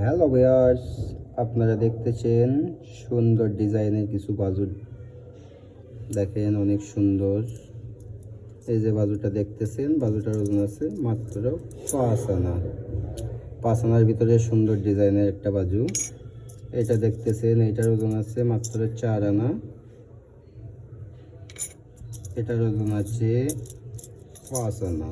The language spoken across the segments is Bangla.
হ্যালো ভিউয়ার্স, আপনারা দেখতেছেন সুন্দর ডিজাইনের কিছু বাজু। দেখেন অনেক সুন্দর। এই যে বাজুটা দেখতেছেন, বাজুটার ওজন আছে মাত্র 5 আনা। 5 আনার ভিতরে সুন্দর ডিজাইনের একটা বাজু। এটা দেখতেছেন, এটার ওজন আছে মাত্র 4 আনা। এটার ওজন আছে 5 আনা।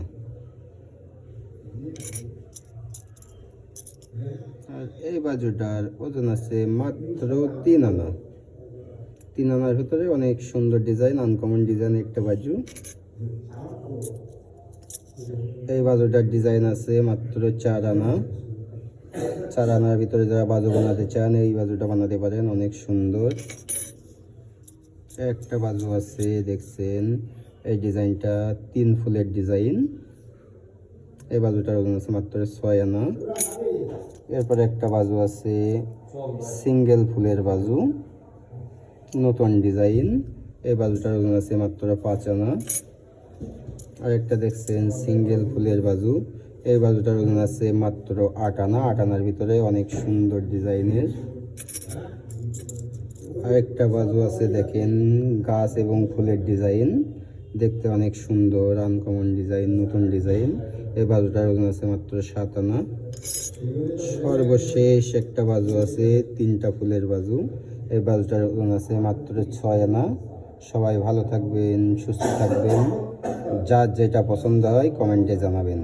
আর এই বাজুটার ওজন আছে মাত্র 3 আনা। 3 আনার ভিতরে অনেক সুন্দর ডিজাইন, আনকমন ডিজাইন একটা বাজু। এই বাজুটার ডিজাইন আছে মাত্র 4 আনা। 4 আনার ভিতরে যারা বাজু বানাতে চান এই বাজুটা বানাতে পারেন, অনেক সুন্দর একটা বাজু আছে। দেখছেন এই ডিজাইনটা 3 ফুলের ডিজাইন। এই বাজুটার ওজন আছে মাত্র 6 আনা। এরপরে একটা বাজু আছে সিঙ্গেল ফুলের বাজু, নতুন ডিজাইন। এই বাজুটার ওজন আছে মাত্র 5 আনা। আরেকটা দেখছেন সিঙ্গেল ফুলের বাজু। এই বাজুটার ওজন আছে মাত্র 8 আনা। 8 আনার ভিতরে অনেক সুন্দর ডিজাইনের। আরেকটা বাজু আছে, দেখেন গাছ এবং ফুলের ডিজাইন, দেখতে অনেক সুন্দর, আনকমন ডিজাইন, নতুন ডিজাইন। এই বাজুটার ওজন আছে মাত্র 7 আনা। সর্বশেষ একটা বাজু আছে 3টা ফুলের বাজু। এই বাজুটার ওজন আছে মাত্র 6 আনা। সবাই ভালো থাকবেন, সুস্থ থাকবেন। যার যেটা পছন্দ হয় কমেন্টে জানাবেন।